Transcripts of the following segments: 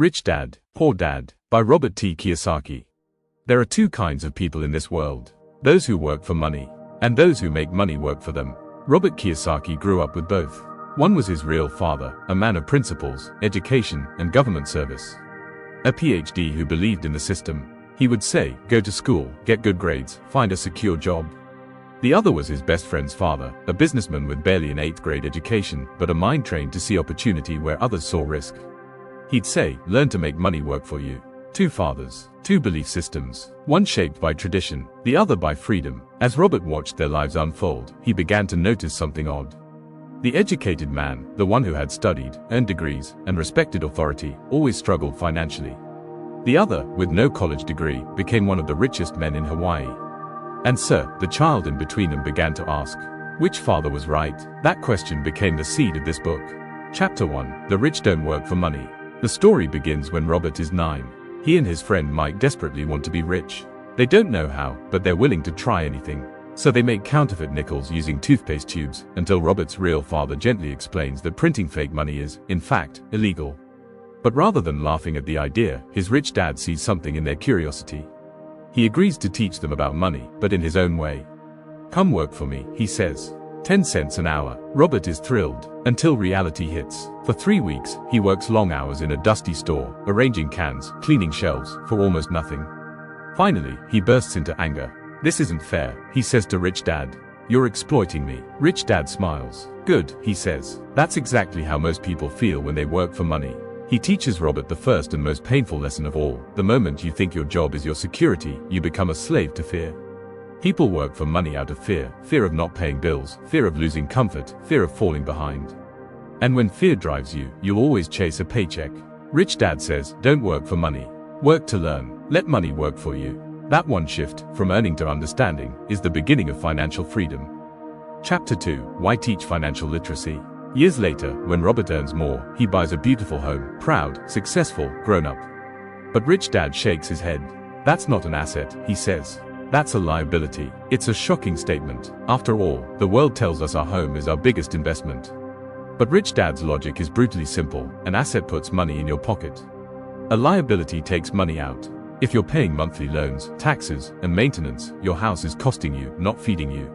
Rich Dad, Poor Dad, by Robert T. Kiyosaki. There are two kinds of people in this world: those who work for money, and those who make money work for them. Robert Kiyosaki grew up with both. One was his real father, a man of principles, education, and government service. A PhD who believed in the system. He would say, go to school, get good grades, find a secure job. The other was his best friend's father, a businessman with barely an 8th grade education, but a mind trained to see opportunity where others saw risk. He'd say, learn to make money work for you. Two fathers, two belief systems, one shaped by tradition, the other by freedom. As Robert watched their lives unfold, he began to notice something odd. The educated man, the one who had studied, earned degrees, and respected authority, always struggled financially. The other, with no college degree, became one of the richest men in Hawaii. And so, the child in between them began to ask, which father was right? That question became the seed of this book. Chapter 1, The Rich Don't Work for Money. The story begins when Robert is 9. He and his friend Mike desperately want to be rich. They don't know how, but they're willing to try anything. So they make counterfeit nickels using toothpaste tubes, until Robert's real father gently explains that printing fake money is, in fact, illegal. But rather than laughing at the idea, his rich dad sees something in their curiosity. He agrees to teach them about money, but in his own way. Come work for me, he says. 10 cents an hour. Robert is thrilled, until reality hits. For 3 weeks, he works long hours in a dusty store, arranging cans, cleaning shelves, for almost nothing. Finally, he bursts into anger. This isn't fair, he says to Rich Dad. You're exploiting me. Rich Dad smiles. Good, he says. That's exactly how most people feel when they work for money. He teaches Robert the first and most painful lesson of all. The moment you think your job is your security, you become a slave to fear. People work for money out of fear. Fear of not paying bills, fear of losing comfort, fear of falling behind. And when fear drives you, you'll always chase a paycheck. Rich Dad says, don't work for money. Work to learn. Let money work for you. That one shift, from earning to understanding, is the beginning of financial freedom. Chapter 2, Why Teach Financial Literacy? Years later, when Robert earns more, he buys a beautiful home, proud, successful, grown up. But Rich Dad shakes his head. That's not an asset, he says. That's a liability. It's a shocking statement. After all, the world tells us our home is our biggest investment. But Rich Dad's logic is brutally simple. An asset puts money in your pocket. A liability takes money out. If you're paying monthly loans, taxes, and maintenance, your house is costing you, not feeding you.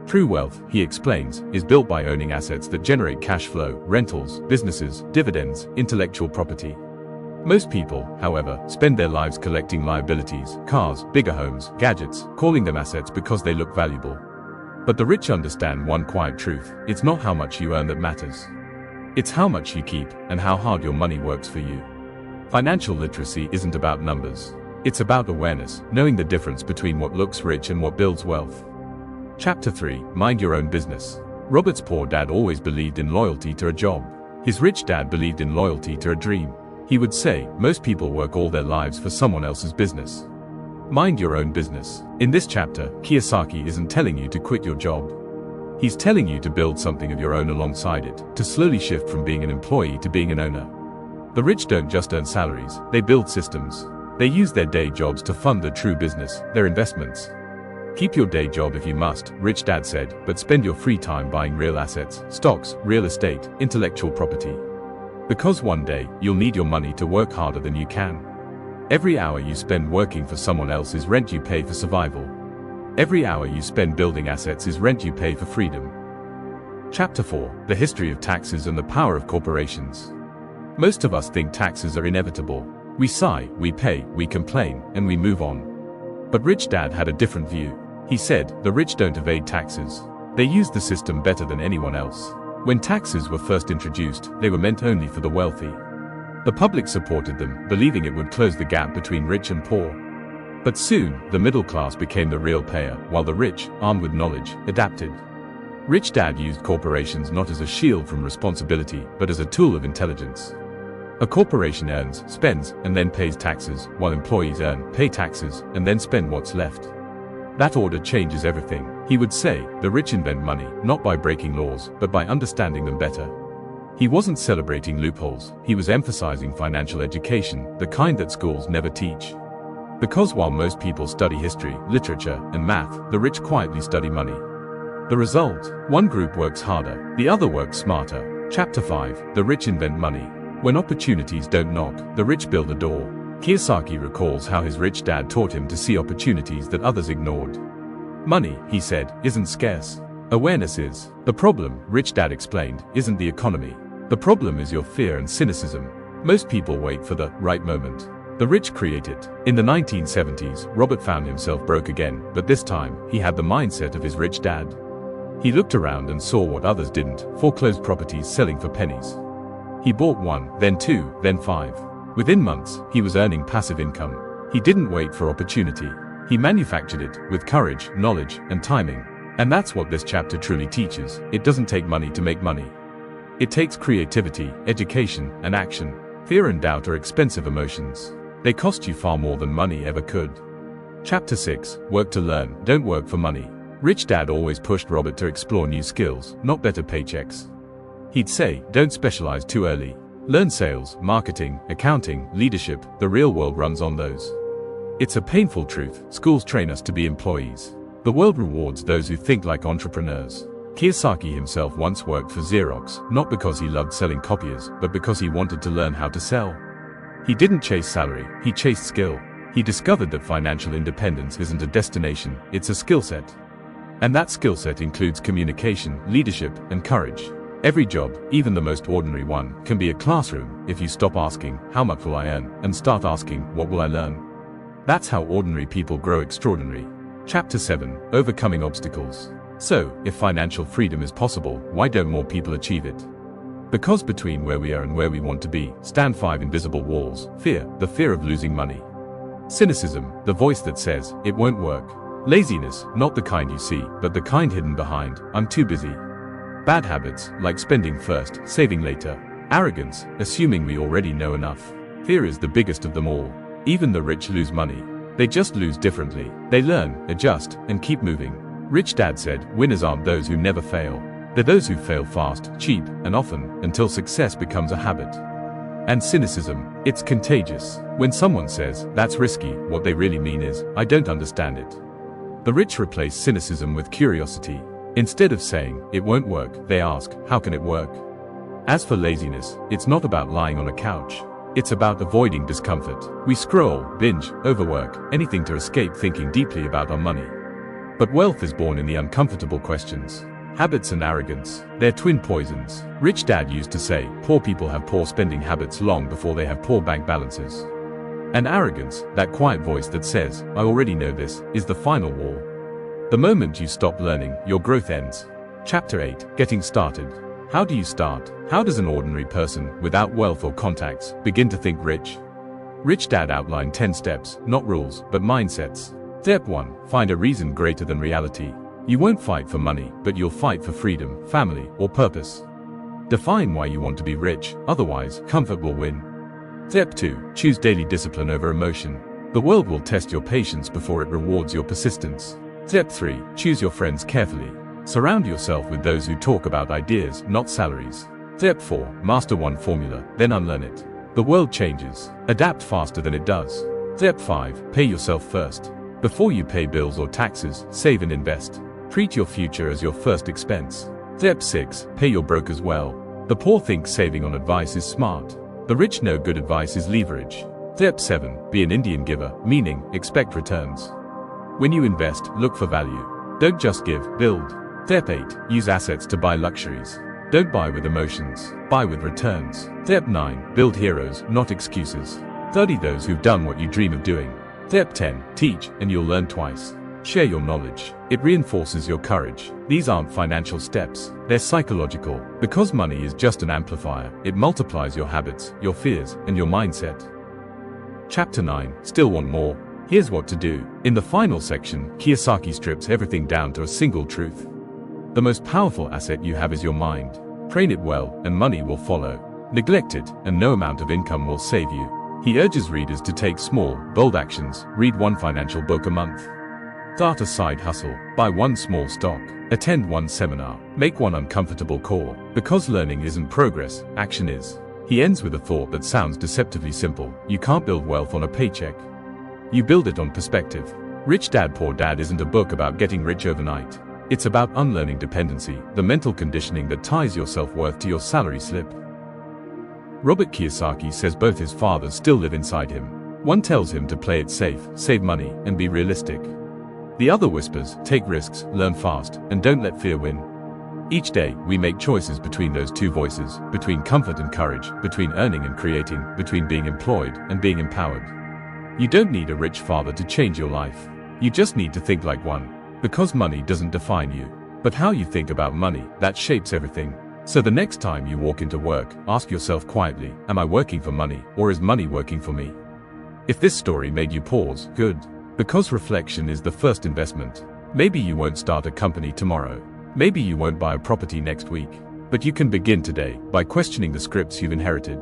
True wealth, he explains, is built by owning assets that generate cash flow, rentals, businesses, dividends, intellectual property. Most people, however, spend their lives collecting liabilities, cars, bigger homes, gadgets, calling them assets because they look valuable. But the rich understand one quiet truth: it's not how much you earn that matters. It's how much you keep, and how hard your money works for you. Financial literacy isn't about numbers. It's about awareness, knowing the difference between what looks rich and what builds wealth. Chapter 3, Mind Your Own Business. Robert's poor dad always believed in loyalty to a job. His rich dad believed in loyalty to a dream. He would say, most people work all their lives for someone else's business. Mind your own business. In this chapter, Kiyosaki isn't telling you to quit your job. He's telling you to build something of your own alongside it, to slowly shift from being an employee to being an owner. The rich don't just earn salaries, they build systems. They use their day jobs to fund their true business, their investments. Keep your day job if you must, Rich Dad said, but spend your free time buying real assets, stocks, real estate, intellectual property. Because one day, you'll need your money to work harder than you can. Every hour you spend working for someone else is rent you pay for survival. Every hour you spend building assets is rent you pay for freedom. Chapter 4, The History of Taxes and the Power of Corporations. Most of us think taxes are inevitable. We sigh, we pay, we complain, and we move on. But Rich Dad had a different view. He said, the rich don't evade taxes. They use the system better than anyone else. When taxes were first introduced, they were meant only for the wealthy. The public supported them, believing it would close the gap between rich and poor. But soon, the middle class became the real payer, while the rich, armed with knowledge, adapted. Rich Dad used corporations not as a shield from responsibility, but as a tool of intelligence. A corporation earns, spends, and then pays taxes, while employees earn, pay taxes, and then spend what's left. That order changes everything. He would say, the rich invent money, not by breaking laws, but by understanding them better. He wasn't celebrating loopholes, he was emphasizing financial education, the kind that schools never teach. Because while most people study history, literature, and math, the rich quietly study money. The result? One group works harder, the other works smarter. Chapter 5, The Rich Invent Money. When opportunities don't knock, the rich build a door. Kiyosaki recalls how his rich dad taught him to see opportunities that others ignored. Money, he said, isn't scarce. Awareness is. The problem, rich dad explained, isn't the economy. The problem is your fear and cynicism. Most people wait for the right moment. The rich create it. In the 1970s, Robert found himself broke again, but this time, he had the mindset of his rich dad. He looked around and saw what others didn't: foreclosed properties selling for pennies. He bought 1, then 2, then 5. Within months, he was earning passive income. He didn't wait for opportunity. He manufactured it, with courage, knowledge, and timing. And that's what this chapter truly teaches. It doesn't take money to make money. It takes creativity, education, and action. Fear and doubt are expensive emotions. They cost you far more than money ever could. Chapter 6. Work to learn, don't work for money. Rich Dad always pushed Robert to explore new skills, not better paychecks. He'd say, don't specialize too early. Learn sales, marketing, accounting, leadership. The real world runs on those. It's a painful truth. Schools train us to be employees. The world rewards those who think like entrepreneurs. Kiyosaki himself once worked for Xerox, not because he loved selling copiers, but because he wanted to learn how to sell. He didn't chase salary, he chased skill. He discovered that financial independence isn't a destination, it's a skill set. And that skill set includes communication, leadership, and courage. Every job, even the most ordinary one, can be a classroom if you stop asking, how much will I earn, and start asking, what will I learn? That's how ordinary people grow extraordinary. Chapter 7. Overcoming obstacles. So, if financial freedom is possible, why don't more people achieve it? Because between where we are and where we want to be, stand 5 invisible walls. Fear, the fear of losing money. Cynicism, the voice that says, it won't work. Laziness, not the kind you see, but the kind hidden behind, I'm too busy. Bad habits, like spending first, saving later. Arrogance, assuming we already know enough. Fear is the biggest of them all. Even the rich lose money. They just lose differently. They learn, adjust, and keep moving. Rich Dad said, winners aren't those who never fail. They're those who fail fast, cheap, and often, until success becomes a habit. And cynicism, it's contagious. When someone says, that's risky, what they really mean is, I don't understand it. The rich replace cynicism with curiosity. Instead of saying, it won't work, they ask, how can it work? As for laziness, it's not about lying on a couch. It's about avoiding discomfort. We scroll, binge, overwork, anything to escape thinking deeply about our money. But wealth is born in the uncomfortable questions. Habits and arrogance, they're twin poisons. Rich Dad used to say, poor people have poor spending habits long before they have poor bank balances. And arrogance, that quiet voice that says, I already know this, is the final wall. The moment you stop learning, your growth ends. Chapter 8. Getting started. How do you start? How does an ordinary person, without wealth or contacts, begin to think rich? Rich Dad outlined 10 steps, not rules, but mindsets. Step 1. Find a reason greater than reality. You won't fight for money, but you'll fight for freedom, family, or purpose. Define why you want to be rich, otherwise, comfort will win. Step 2. Choose daily discipline over emotion. The world will test your patience before it rewards your persistence. Step 3. Choose your friends carefully. Surround yourself with those who talk about ideas, not salaries. Step 4. Master one formula, then unlearn it. The world changes. Adapt faster than it does. Step 5. Pay yourself first. Before you pay bills or taxes, save and invest. Treat your future as your first expense. Step 6. Pay your brokers well. The poor think saving on advice is smart. The rich know good advice is leverage. Step 7. Be an Indian giver, meaning, expect returns. When you invest, look for value. Don't just give, build. Step 8. Use assets to buy luxuries. Don't buy with emotions, buy with returns. Step 9. Build heroes, not excuses. Study those who've done what you dream of doing. Step 10. Teach, and you'll learn twice. Share your knowledge. It reinforces your courage. These aren't financial steps, they're psychological. Because money is just an amplifier, it multiplies your habits, your fears, and your mindset. Chapter 9. Still want more? Here's what to do. In the final section, Kiyosaki strips everything down to a single truth. The most powerful asset you have is your mind. Train it well, and money will follow. Neglect it, and no amount of income will save you. He urges readers to take small, bold actions. Read one financial book a month. Start a side hustle. Buy one small stock. Attend one seminar. Make one uncomfortable call. Because learning isn't progress, action is. He ends with a thought that sounds deceptively simple. You can't build wealth on a paycheck. You build it on perspective. Rich Dad Poor Dad isn't a book about getting rich overnight. It's about unlearning dependency, the mental conditioning that ties your self-worth to your salary slip. Robert Kiyosaki says both his fathers still live inside him. One tells him to play it safe, save money, and be realistic. The other whispers, take risks, learn fast, and don't let fear win. Each day, we make choices between those two voices, between comfort and courage, between earning and creating, between being employed and being empowered. You don't need a rich father to change your life. You just need to think like one. Because money doesn't define you. But how you think about money, that shapes everything. So the next time you walk into work, ask yourself quietly, am I working for money, or is money working for me? If this story made you pause, good. Because reflection is the first investment. Maybe you won't start a company tomorrow. Maybe you won't buy a property next week. But you can begin today by questioning the scripts you've inherited.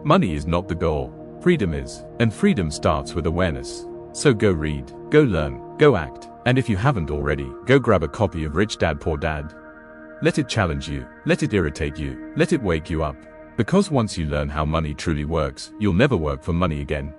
Money is not the goal. Freedom is. And freedom starts with awareness. So go read, go learn, go act. And if you haven't already, go grab a copy of Rich Dad Poor Dad. Let it challenge you. Let it irritate you. Let it wake you up. Because once you learn how money truly works, you'll never work for money again.